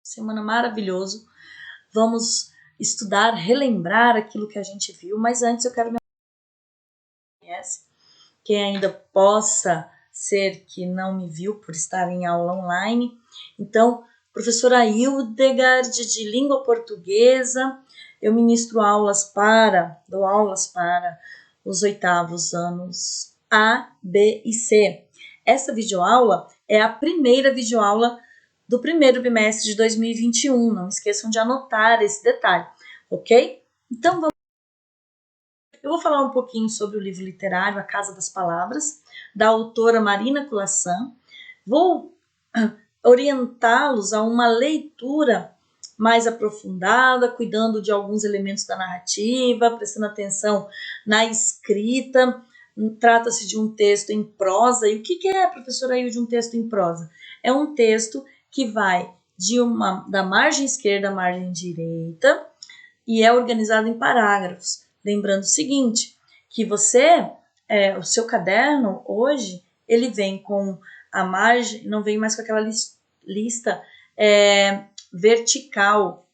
Semana maravilhoso. Vamos estudar, relembrar aquilo que a gente viu, mas antes eu quero me conhece, quem ainda possa ser que não me viu por estar em aula online. Então, professora Hildegard de língua portuguesa, eu ministro dou aulas para os 8º anos A, B e C. Essa videoaula é a primeira videoaula do primeiro bimestre de 2021. Não esqueçam de anotar esse detalhe, ok? Então, eu vou falar um pouquinho sobre o livro literário A Casa das Palavras, da autora Marina Colaçan. Vou orientá-los a uma leitura mais aprofundada, cuidando de alguns elementos da narrativa, prestando atenção na escrita. Trata-se de um texto em prosa. E o que é, professora Hilde, um texto em prosa? É um texto que vai da margem esquerda à margem direita e é organizado em parágrafos. Lembrando o seguinte, que o seu caderno hoje, ele vem com a margem, não vem mais com aquela lista vertical,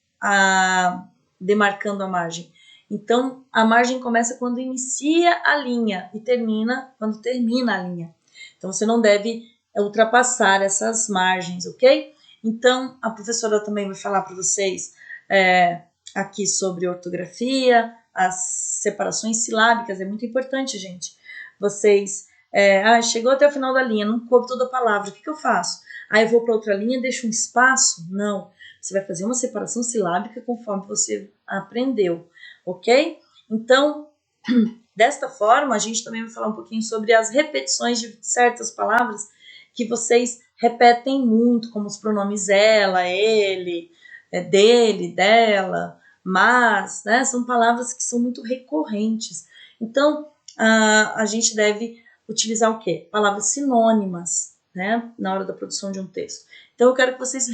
demarcando a margem. Então, a margem começa quando inicia a linha e termina quando termina a linha. Então, você não deve ultrapassar essas margens, ok? Então, a professora também vai falar para vocês aqui sobre ortografia, as separações silábicas, é muito importante, gente. Vocês, chegou até o final da linha, não coube toda a palavra, o que eu faço? Eu vou para outra linha, deixo um espaço? Não, você vai fazer uma separação silábica conforme você aprendeu, ok? Então, desta forma, a gente também vai falar um pouquinho sobre as repetições de certas palavras que vocês repetem muito, como os pronomes ela, ele, dele, dela, mas, né, são palavras que são muito recorrentes. Então, a gente deve utilizar o quê? Palavras sinônimas, né, na hora da produção de um texto. Então, eu quero que vocês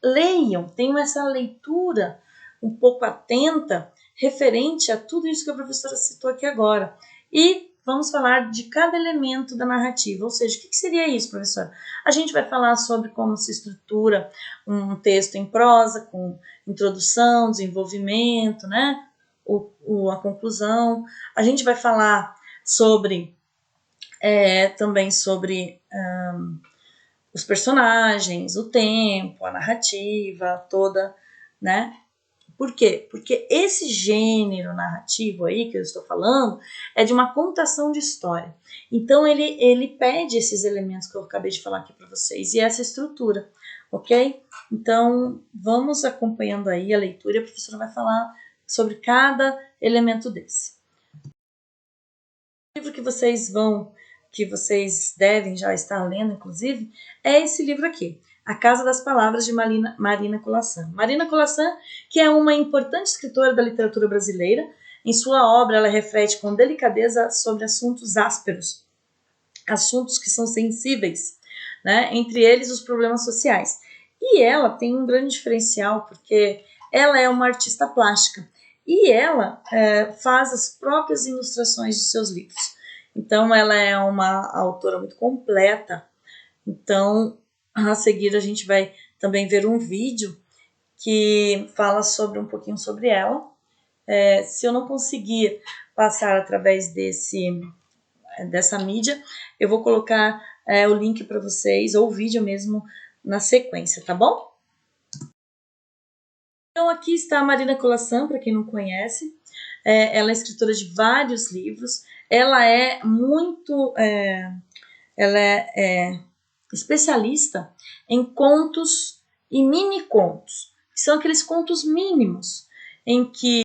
leiam, tenham essa leitura um pouco atenta, referente a tudo isso que a professora citou aqui agora. E vamos falar de cada elemento da narrativa, ou seja, o que seria isso, professora? A gente vai falar sobre como se estrutura um texto em prosa, com introdução, desenvolvimento, né? A conclusão. A gente vai falar também sobre os personagens, o tempo, a narrativa toda, né? Por quê? Porque esse gênero narrativo aí que eu estou falando é de uma contação de história. Então, ele pede esses elementos que eu acabei de falar aqui para vocês e essa estrutura, ok? Então, vamos acompanhando aí a leitura e a professora vai falar sobre cada elemento desse. O livro que vocês devem já estar lendo, inclusive, é esse livro aqui, A Casa das Palavras, de Marina Colaçan. Marina Colaçan, que é uma importante escritora da literatura brasileira, em sua obra ela reflete com delicadeza sobre assuntos ásperos, assuntos que são sensíveis, né? Entre eles os problemas sociais. E ela tem um grande diferencial, porque ela é uma artista plástica e ela faz as próprias ilustrações de seus livros. Então, ela é uma autora muito completa. Então, a seguir, a gente vai também ver um vídeo que fala um pouquinho sobre ela. Se eu não conseguir passar através dessa mídia, eu vou colocar o link para vocês, ou o vídeo mesmo, na sequência, tá bom? Então, aqui está a Marina Colaçan, para quem não conhece. Ela é escritora de vários livros. Ela é especialista em contos e mini-contos, que são aqueles contos mínimos, em que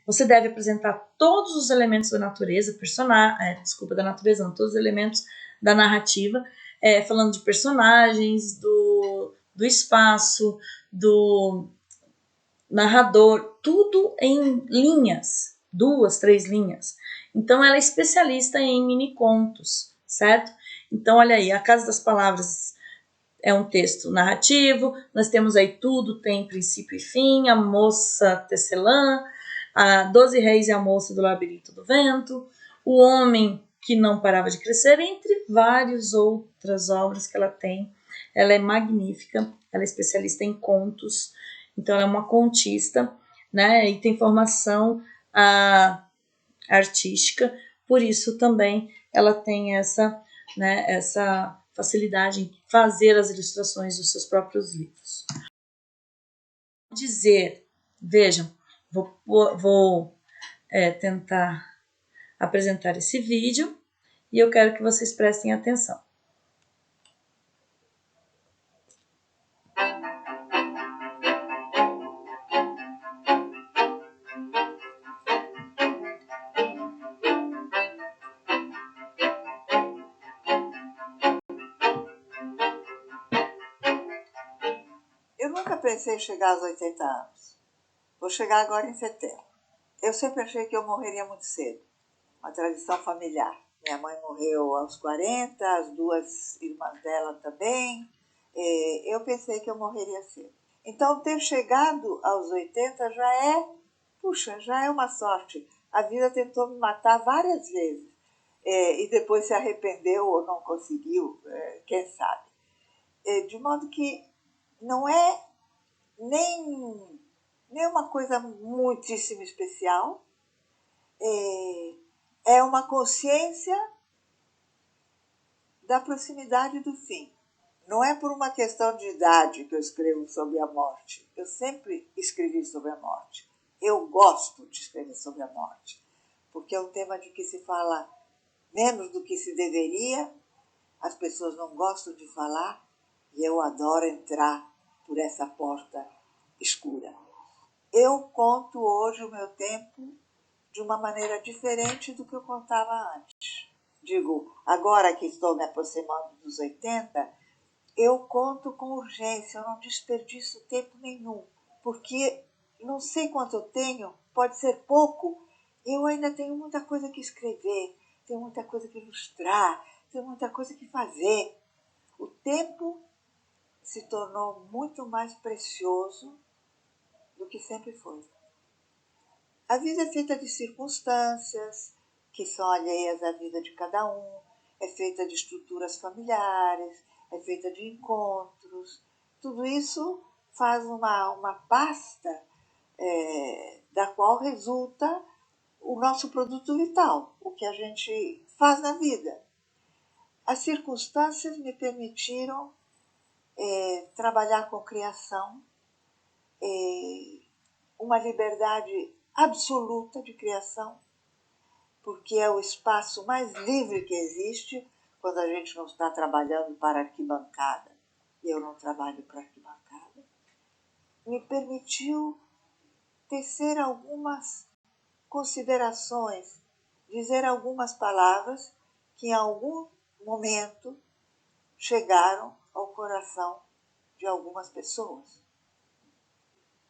você deve apresentar todos os elementos da natureza, todos os elementos da narrativa, falando de personagens, do espaço, do narrador, tudo em linhas, 2, 3 linhas. Então, ela é especialista em mini-contos, certo? Então, olha aí, A Casa das Palavras é um texto narrativo, nós temos aí Tudo Tem Princípio e Fim, A Moça Tecelã, a 12 Reis e a Moça do Labirinto do Vento, O Homem que Não Parava de Crescer, entre várias outras obras que ela tem ela é magnífica, ela é especialista em contos, então ela é uma contista, né, e tem formação artística, por isso também ela tem essa, né, essa facilidade em fazer as ilustrações dos seus próprios livros. Dizer, vejam, vou tentar apresentar esse vídeo e eu quero que vocês prestem atenção. Eu nunca pensei em chegar aos 80 anos. Vou chegar agora em setembro. Eu sempre achei que eu morreria muito cedo. Uma tradição familiar. Minha mãe morreu aos 40, as duas irmãs dela também. Eu pensei que eu morreria cedo. Então, ter chegado aos 80 já é uma sorte. A vida tentou me matar várias vezes. E depois se arrependeu ou não conseguiu, quem sabe. De modo que não é nem uma coisa muitíssimo especial, é uma consciência da proximidade do fim. Não é por uma questão de idade que eu escrevo sobre a morte. Eu sempre escrevi sobre a morte. Eu gosto de escrever sobre a morte, porque é um tema de que se fala menos do que se deveria, as pessoas não gostam de falar, e eu adoro entrar por essa porta escura. Eu conto hoje o meu tempo de uma maneira diferente do que eu contava antes. Digo, agora que estou me aproximando dos 80, eu conto com urgência, eu não desperdiço tempo nenhum, porque não sei quanto eu tenho, pode ser pouco, eu ainda tenho muita coisa que escrever, tenho muita coisa que ilustrar, tenho muita coisa que fazer. O tempo se tornou muito mais precioso do que sempre foi. A vida é feita de circunstâncias que são alheias à vida de cada um, é feita de estruturas familiares, é feita de encontros. Tudo isso faz uma pasta da qual resulta o nosso produto vital, o que a gente faz na vida. As circunstâncias me permitiram trabalhar com criação, uma liberdade absoluta de criação, porque é o espaço mais livre que existe quando a gente não está trabalhando para arquibancada. Eu não trabalho para arquibancada. Me permitiu tecer algumas considerações, dizer algumas palavras que em algum momento chegaram ao coração de algumas pessoas.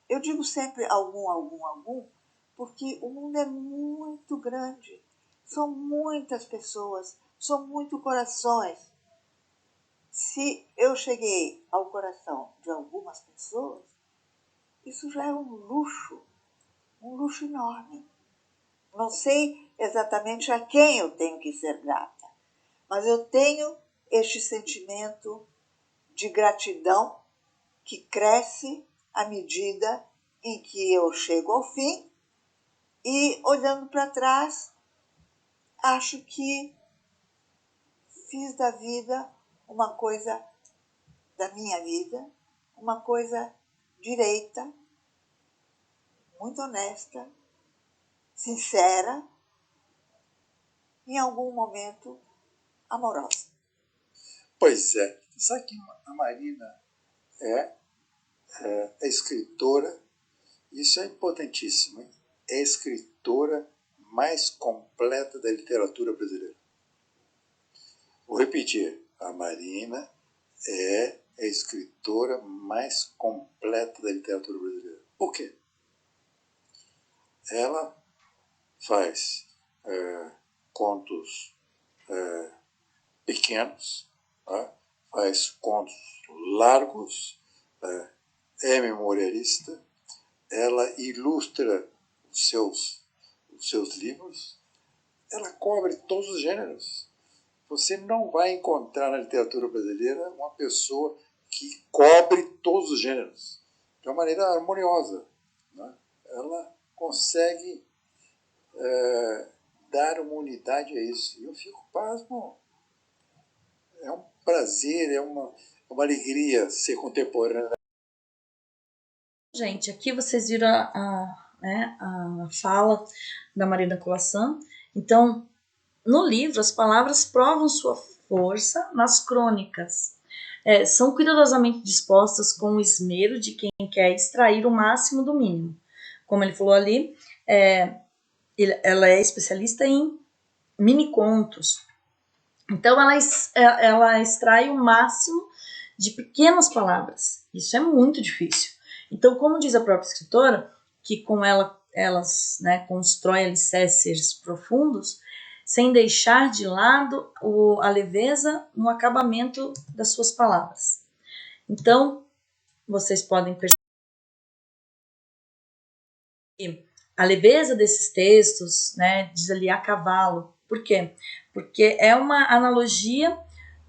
Eu digo sempre algum, porque o mundo é muito grande. São muitas pessoas, são muitos corações. Se eu cheguei ao coração de algumas pessoas, isso já é um luxo enorme. Não sei exatamente a quem eu tenho que ser grata, mas eu tenho este sentimento de gratidão que cresce à medida em que eu chego ao fim e, olhando para trás, acho que fiz da vida uma coisa, da minha vida, uma coisa direita, muito honesta, sincera, em algum momento amorosa. Pois é. Sabe que a Marina é escritora, isso é importantíssimo, hein? É a escritora mais completa da literatura brasileira. Vou repetir, a Marina é a escritora mais completa da literatura brasileira. Por quê? Ela faz contos pequenos, tá? Faz contos largos, é memorialista, ela ilustra os seus livros, ela cobre todos os gêneros. Você não vai encontrar na literatura brasileira uma pessoa que cobre todos os gêneros, de uma maneira harmoniosa, né? Ela consegue dar uma unidade a isso. E eu fico pasmo. É um prazer, é uma alegria ser contemporâneo. Gente, aqui vocês viram a fala da Marina Colaçan. Então, no livro, as palavras provam sua força nas crônicas. São cuidadosamente dispostas com o esmero de quem quer extrair o máximo do mínimo. Como ele falou ali, ela é especialista em mini-contos. Então, ela extrai o máximo de pequenas palavras. Isso é muito difícil. Então, como diz a própria escritora, que com elas, né, constrói alicerces profundos, sem deixar de lado a leveza no acabamento das suas palavras. Então, vocês podem perceber que a leveza desses textos, né, diz ali a cavalo. Por quê? Porque é uma analogia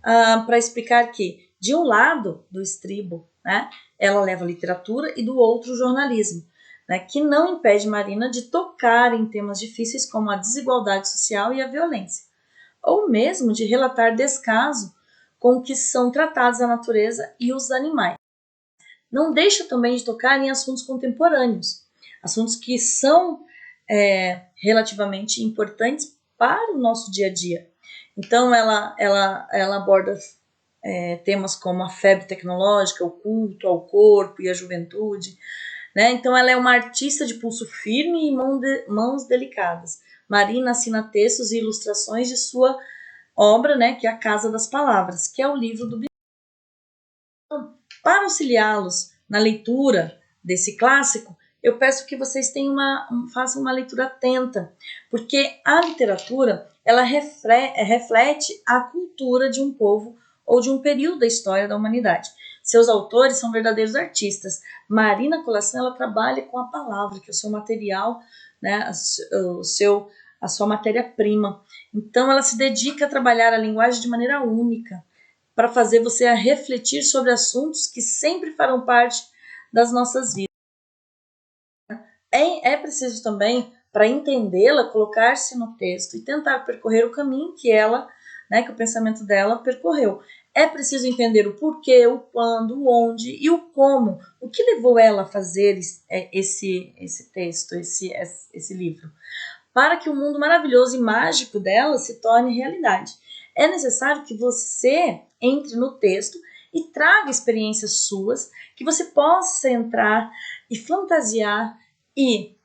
para explicar que, de um lado do estribo, né, ela leva a literatura e do outro o jornalismo, né, que não impede Marina de tocar em temas difíceis como a desigualdade social e a violência, ou mesmo de relatar descaso com que são tratados a natureza e os animais. Não deixa também de tocar em assuntos contemporâneos, assuntos que são relativamente importantes para o nosso dia a dia. Então, ela aborda temas como a febre tecnológica, o culto ao corpo e à juventude, né? Então, ela é uma artista de pulso firme e mãos delicadas. Marina assina textos e ilustrações de sua obra, né, que é a Casa das Palavras, que é o livro do Para auxiliá-los na leitura desse clássico, eu peço que vocês façam uma leitura atenta, porque a literatura ela reflete a cultura de um povo ou de um período da história da humanidade. Seus autores são verdadeiros artistas. Marina Colaçan ela trabalha com a palavra, que é o seu material, né, a sua matéria-prima. Então, ela se dedica a trabalhar a linguagem de maneira única, para fazer você a refletir sobre assuntos que sempre farão parte das nossas vidas. É preciso também, para entendê-la, colocar-se no texto e tentar percorrer o caminho que ela, né, que o pensamento dela percorreu. É preciso entender o porquê, o quando, o onde e o como, o que levou ela a fazer esse texto, esse livro, para que o mundo maravilhoso e mágico dela se torne realidade. É necessário que você entre no texto e traga experiências suas, que você possa entrar e fantasiar e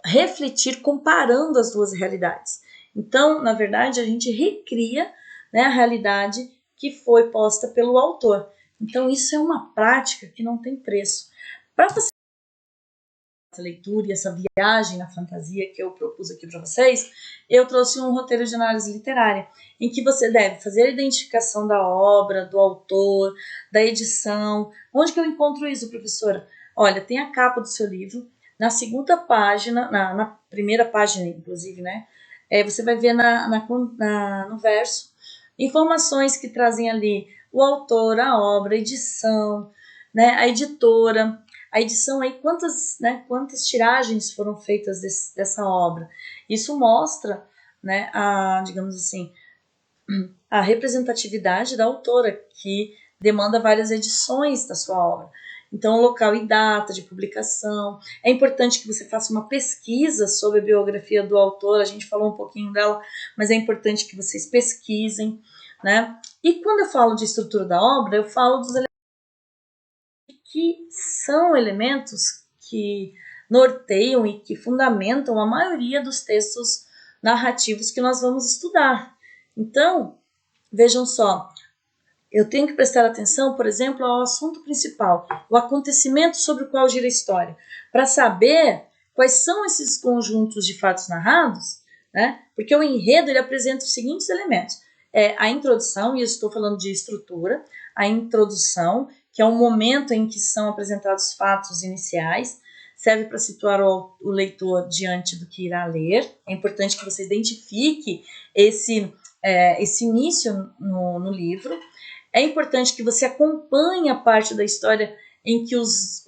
refletir comparando as duas realidades. Então, na verdade, a gente recria, né, a realidade que foi posta pelo autor. Então, isso é uma prática que não tem preço. Para você essa leitura e essa viagem na fantasia que eu propus aqui para vocês, eu trouxe um roteiro de análise literária, em que você deve fazer a identificação da obra, do autor, da edição. Onde que eu encontro isso, professora? Olha, tem a capa do seu livro, na segunda página, na primeira página, inclusive, né? Você vai ver no verso informações que trazem ali o autor, a obra, a edição, né, a editora, a edição aí, quantas tiragens foram feitas dessa obra. Isso mostra, né, digamos assim, a representatividade da autora, que demanda várias edições da sua obra. Então, local e data de publicação. É importante que você faça uma pesquisa sobre a biografia do autor. A gente falou um pouquinho dela, mas é importante que vocês pesquisem, né? E quando eu falo de estrutura da obra, eu falo dos elementos que são elementos que norteiam e que fundamentam a maioria dos textos narrativos que nós vamos estudar. Então, vejam só, eu tenho que prestar atenção, por exemplo, ao assunto principal, o acontecimento sobre o qual gira a história, para saber quais são esses conjuntos de fatos narrados, né? Porque o enredo ele apresenta os seguintes elementos. A introdução, e eu estou falando de estrutura, a introdução, que é o momento em que são apresentados fatos iniciais, serve para situar o leitor diante do que irá ler. É importante que você identifique esse início no livro. É importante que você acompanhe a parte da história em que os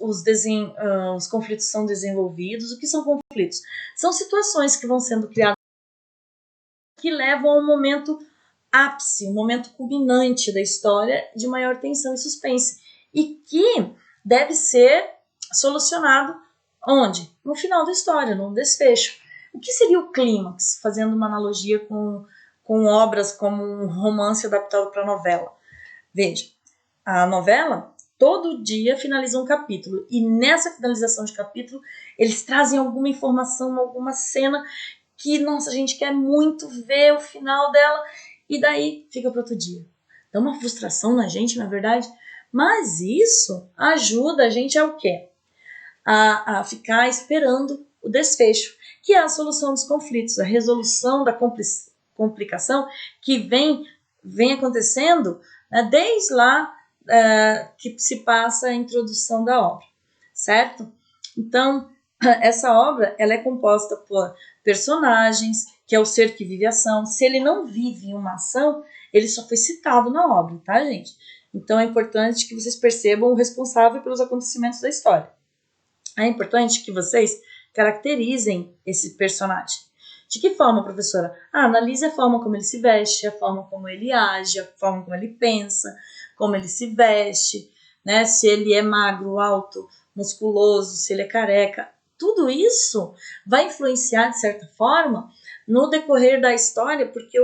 conflitos são desenvolvidos. O que são conflitos? São situações que vão sendo criadas que levam a um momento ápice, um momento culminante da história de maior tensão e suspense. E que deve ser solucionado onde? No final da história, no desfecho. O que seria o clímax? Fazendo uma analogia com obras como um romance adaptado para novela. Veja, a novela todo dia finaliza um capítulo e nessa finalização de capítulo eles trazem alguma informação, alguma cena que, nossa, a gente quer muito ver o final dela e daí fica para outro dia. Dá uma frustração na gente, na verdade, mas isso ajuda a gente a o quê? A ficar esperando o desfecho, que é a solução dos conflitos, a resolução da complicação que vem acontecendo, né, desde lá que se passa a introdução da obra, certo? Então, essa obra ela é composta por personagens, que é o ser que vive a ação. Se ele não vive uma ação, ele só foi citado na obra, tá, gente? Então, é importante que vocês percebam o responsável pelos acontecimentos da história. É importante que vocês caracterizem esse personagem. De que forma, professora? Analise a forma como ele se veste, a forma como ele age, a forma como ele pensa, como ele se veste, né? Se ele é magro, alto, musculoso, se ele é careca. Tudo isso vai influenciar, de certa forma, no decorrer da história, porque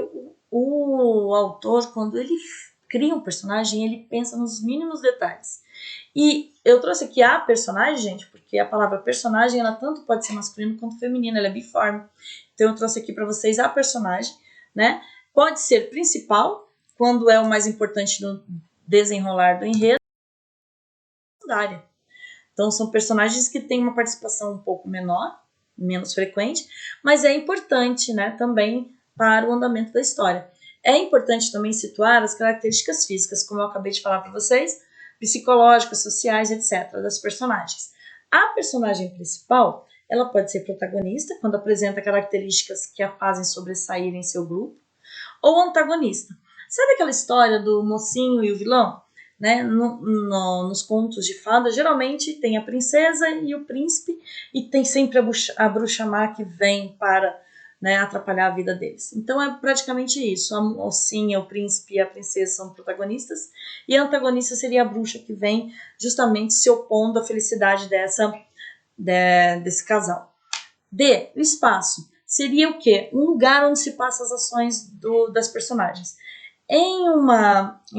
o autor, quando ele cria um personagem, ele pensa nos mínimos detalhes. E eu trouxe aqui a personagem, gente, porque a palavra personagem, ela tanto pode ser masculina quanto feminina, ela é biforme. Então eu trouxe aqui para vocês a personagem, né? Pode ser principal, quando é o mais importante no desenrolar do enredo, secundária. Então são personagens que têm uma participação um pouco menor, menos frequente, mas é importante, né, também para o andamento da história. É importante também situar as características físicas, como eu acabei de falar para vocês, psicológicas, sociais, etc., das personagens. A personagem principal, ela pode ser protagonista, quando apresenta características que a fazem sobressair em seu grupo, ou antagonista. Sabe aquela história do mocinho e o vilão? Né? Nos contos de fada, geralmente tem a princesa e o príncipe, e tem sempre a bruxa má que vem para, né, atrapalhar a vida deles. Então é praticamente isso. A mocinha, o príncipe e a princesa são protagonistas, e a antagonista seria a bruxa que vem justamente se opondo à felicidade desse casal. O espaço seria o quê? Um lugar onde se passam as ações das personagens. Em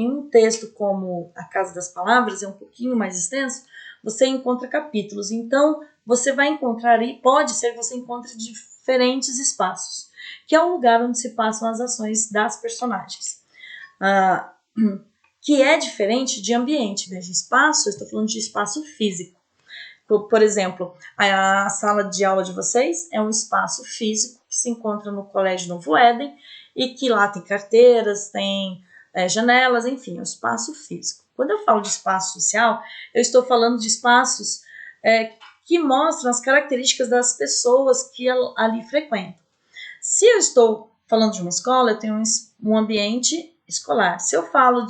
um texto como A Casa das Palavras, é um pouquinho mais extenso, você encontra capítulos. Então, você vai encontrar aí, pode ser que você encontre diferentes espaços, que é um lugar onde se passam as ações das personagens. Que é diferente de ambiente. Veja, espaço, eu estou falando de espaço físico. Por exemplo, a sala de aula de vocês é um espaço físico que se encontra no Colégio Novo Éden e que lá tem carteiras, tem janelas, enfim, é um espaço físico. Quando eu falo de espaço social, eu estou falando de espaços que mostram as características das pessoas que ali frequentam. Se eu estou falando de uma escola, eu tenho um ambiente escolar. Se eu falo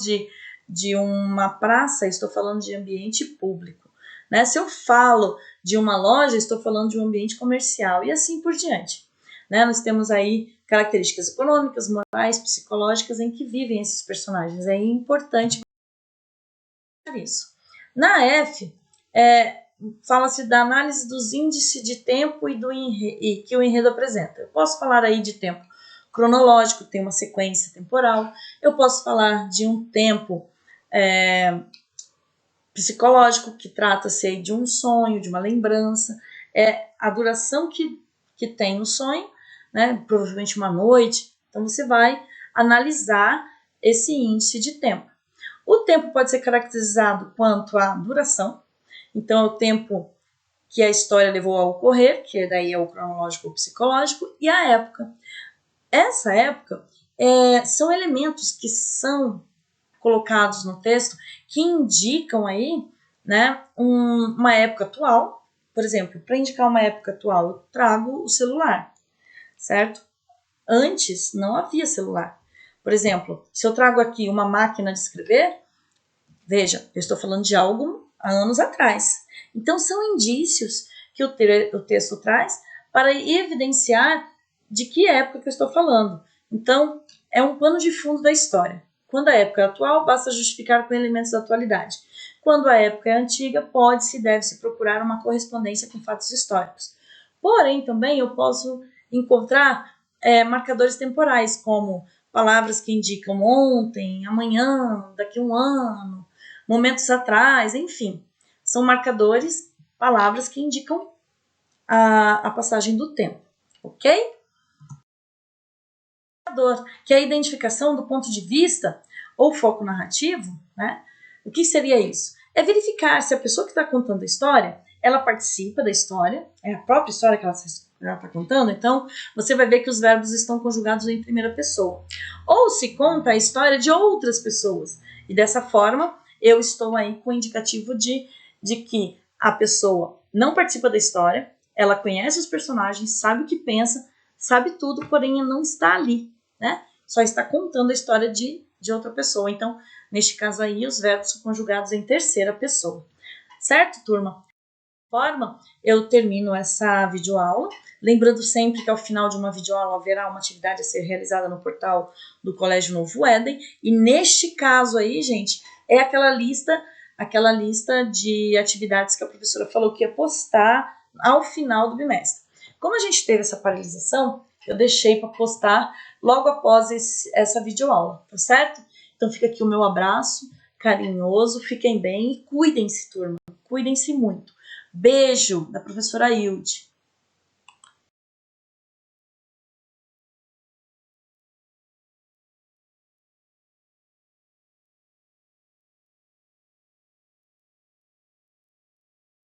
de uma praça, eu estou falando de ambiente público. Né? Se eu falo de uma loja, estou falando de um ambiente comercial e assim por diante. Né? Nós temos aí características econômicas, morais, psicológicas em que vivem esses personagens. É importante isso. Na F, fala-se da análise dos índices de tempo e que o enredo apresenta. Eu posso falar aí de tempo cronológico, tem uma sequência temporal. Eu posso falar de um tempo psicológico, que trata-se de um sonho, de uma lembrança, a duração que tem o sonho, né? Provavelmente uma noite. Então, você vai analisar esse índice de tempo. O tempo pode ser caracterizado quanto à duração, então é o tempo que a história levou a ocorrer, que daí é o cronológico ou psicológico, e a época. Essa época são elementos que são colocados no texto que indicam aí, né, uma época atual. Por exemplo, para indicar uma época atual, eu trago o celular, certo? Antes não havia celular. Por exemplo, se eu trago aqui uma máquina de escrever, Veja, eu estou falando de algo há anos atrás. Então, são indícios que o texto traz para evidenciar de que época que eu estou falando. Então, é um pano de fundo da história. Quando a época é atual, basta justificar com elementos da atualidade. Quando a época é antiga, pode-se e deve-se procurar uma correspondência com fatos históricos. Porém, também eu posso encontrar marcadores temporais, como palavras que indicam ontem, amanhã, daqui a um ano, momentos atrás, enfim. São marcadores, palavras que indicam a passagem do tempo, ok? Que é a identificação do ponto de vista ou foco narrativo, né? O que seria isso? É verificar se a pessoa que está contando a história, ela participa da história, é a própria história que ela está contando, então você vai ver que os verbos estão conjugados em primeira pessoa. Ou se conta a história de outras pessoas, e dessa forma eu estou aí com o indicativo de que a pessoa não participa da história, ela conhece os personagens, sabe o que pensa, sabe tudo, porém não está ali, né? Só está contando a história de outra pessoa. Então, neste caso aí, os verbos são conjugados em terceira pessoa. Certo, turma? Forma, eu termino essa videoaula. Lembrando sempre que ao final de uma videoaula haverá uma atividade a ser realizada no portal do Colégio Novo Éden. E neste caso aí, gente, é aquela lista de atividades que a professora falou que ia postar ao final do bimestre. Como a gente teve essa paralisação, eu deixei para postar logo após essa videoaula, tá certo? Então fica aqui o meu abraço carinhoso, fiquem bem e cuidem-se, turma, cuidem-se muito. Beijo da professora Hilde.